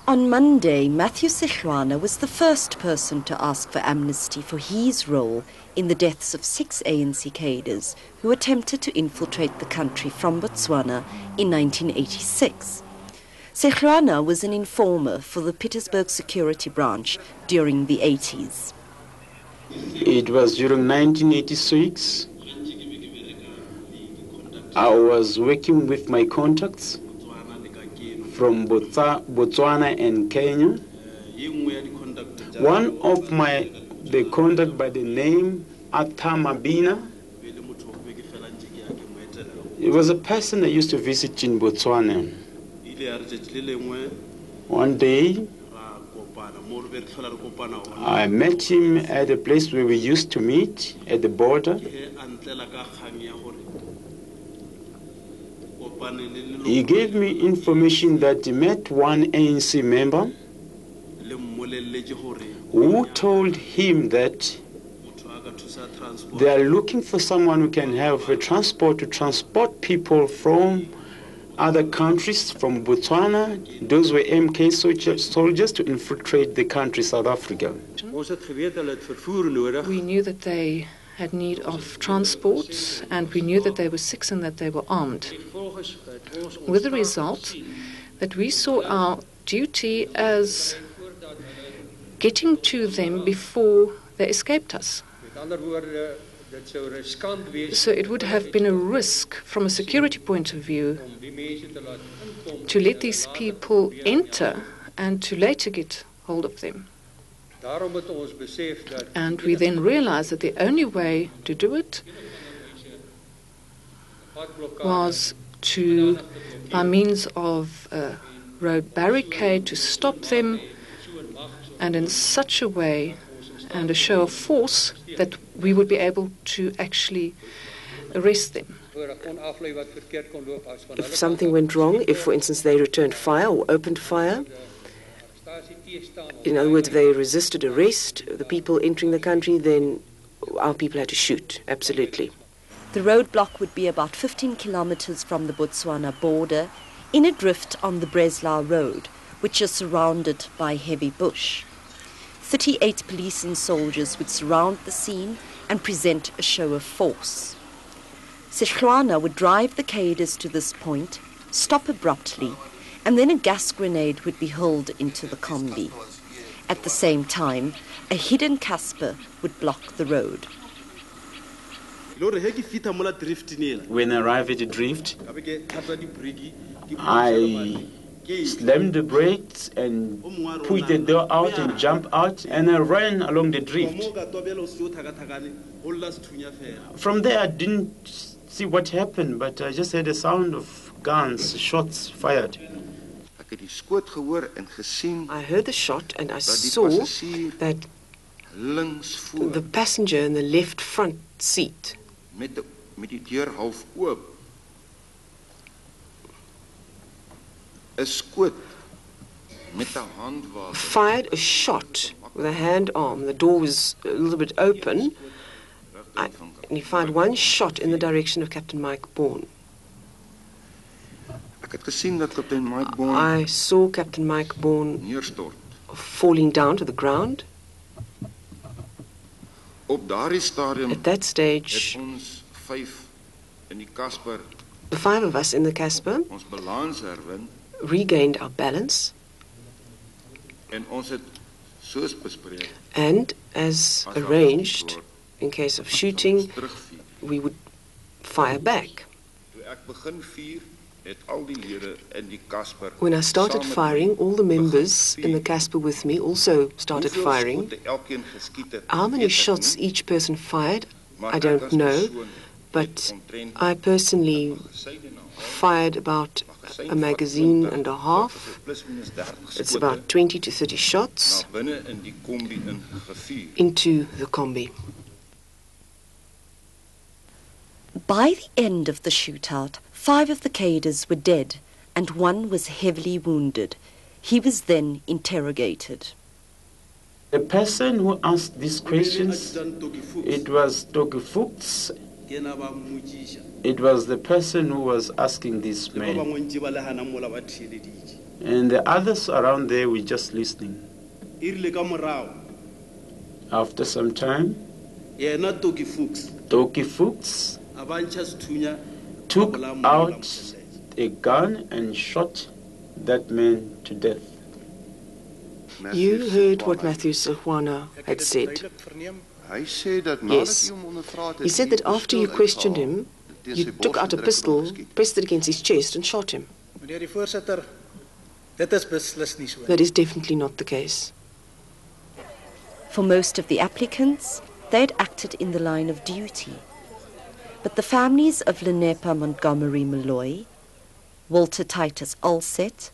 On Monday, Matthew Sechwana was the first person to ask for amnesty for his role in the deaths of 6 ANC cadres who attempted to infiltrate the country from Botswana in 1986. Sechwana was an informer for the Pietersburg security branch during the 80s. It was during 1986. I was working with my contacts from Botswana and Kenya. One of the contact by the name Atamabina, it was a person I used to visit in Botswana. One day, I met him at a place where we used to meet at the border. He gave me information that he met one ANC member who told him that they are looking for someone who can have a transport to transport people from other countries, from Botswana. Those were MK soldiers to infiltrate the country, South Africa. We knew that they had need of transport, and we knew that they were sick and that they were armed. With the result that we saw our duty as getting to them before they escaped us. So it would have been a risk from a security point of view to let these people enter and to later get hold of them. And we then realized that the only way to do it was to, by means of a road barricade, to stop them, and in such a way and a show of force that we would be able to actually arrest them. If something went wrong, if, for instance, they returned fire or opened fire, in other words, if they resisted arrest, the people entering the country, then our people had to shoot, absolutely. The roadblock would be about 15 kilometers from the Botswana border, in a drift on the Breslau Road, which is surrounded by heavy bush. 38 police and soldiers would surround the scene and present a show of force. Sechwana would drive the cadres to this point, stop abruptly, and then a gas grenade would be hurled into the combi. At the same time, a hidden Casper would block the road. When I arrived at the drift, I slammed the brakes and pushed the door out and jumped out, and I ran along the drift. From there, I didn't see what happened, but I just heard the sound of guns, shots fired. I heard the shot and I saw that the passenger in the left front seat fired a shot with a hand arm. The door was a little bit open, and he fired one shot in the direction of Captain Mike Bourne. I saw Captain Mike Bourne falling down to the ground. At that stage, the 5 of us in the Casper regained our balance, and as arranged, in case of shooting, we would fire back. When I started firing, all the members in the Casper with me also started firing. How many shots each person fired, I don't know, but I personally fired about a magazine and a half. It's about 20 to 30 shots into the combi. By the end of the shootout, 5 of the cadres were dead and 1 was heavily wounded. He was then interrogated. The person who asked these questions, it was Toki Fuchs. It was the person who was asking this man. And the others around there were just listening. After some time, Toki Fuchs took out a gun and shot that man to death. You heard what Matthew Sehwana had said. Yes. He said that after you questioned him, you took out a pistol, pressed it against his chest and shot him. That is definitely not the case. For most of the applicants, they had acted in the line of duty. But the families of Lenepa Montgomery Malloy, Walter Titus Alset,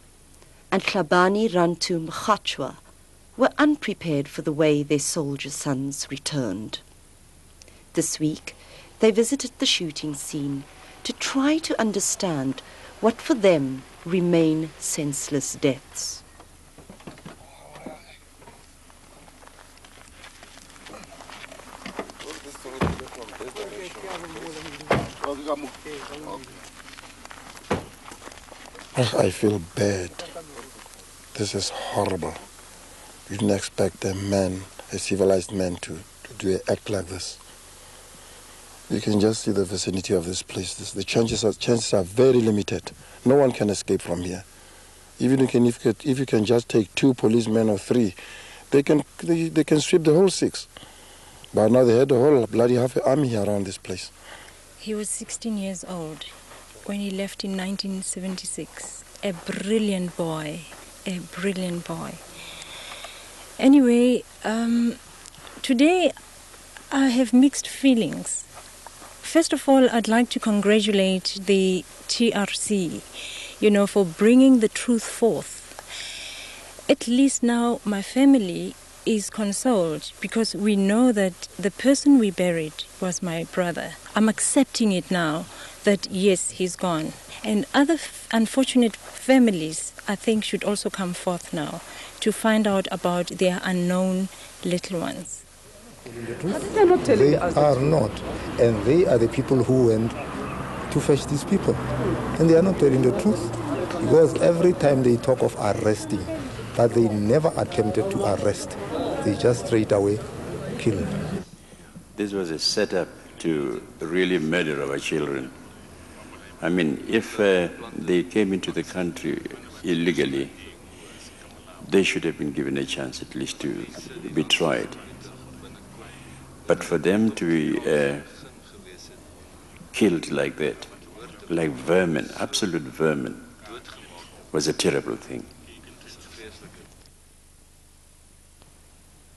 and Hlabani Rantu Mkhatshwa were unprepared for the way their soldier sons returned. This week, they visited the shooting scene to try to understand what for them remain senseless deaths. I feel bad. This is horrible. You didn't expect a man, a civilized man, to do an act like this. You can just see the vicinity of this place. The chances are very limited. No one can escape from here. Even if you can just take 2 policemen or 3, they can sweep the whole 6. But now they had a whole bloody half an army around this place. He was 16 years old when he left in 1976. A brilliant boy. Anyway, today I have mixed feelings. First of all, I'd like to congratulate the TRC, for bringing the truth forth. At least now my family is consoled because we know that the person we buried was my brother. I'm accepting it now that yes, he's gone. And other unfortunate families, I think, should also come forth now to find out about their unknown little ones. They are not. And they are the people who went to fetch these people. And they are not telling the truth. Because every time they talk of arresting, but they never attempted to arrest. They just straight away killed. This was a setup to really murder our children. I mean, if they came into the country illegally, they should have been given a chance at least to be tried. But for them to be killed like that, like vermin, absolute vermin, was a terrible thing.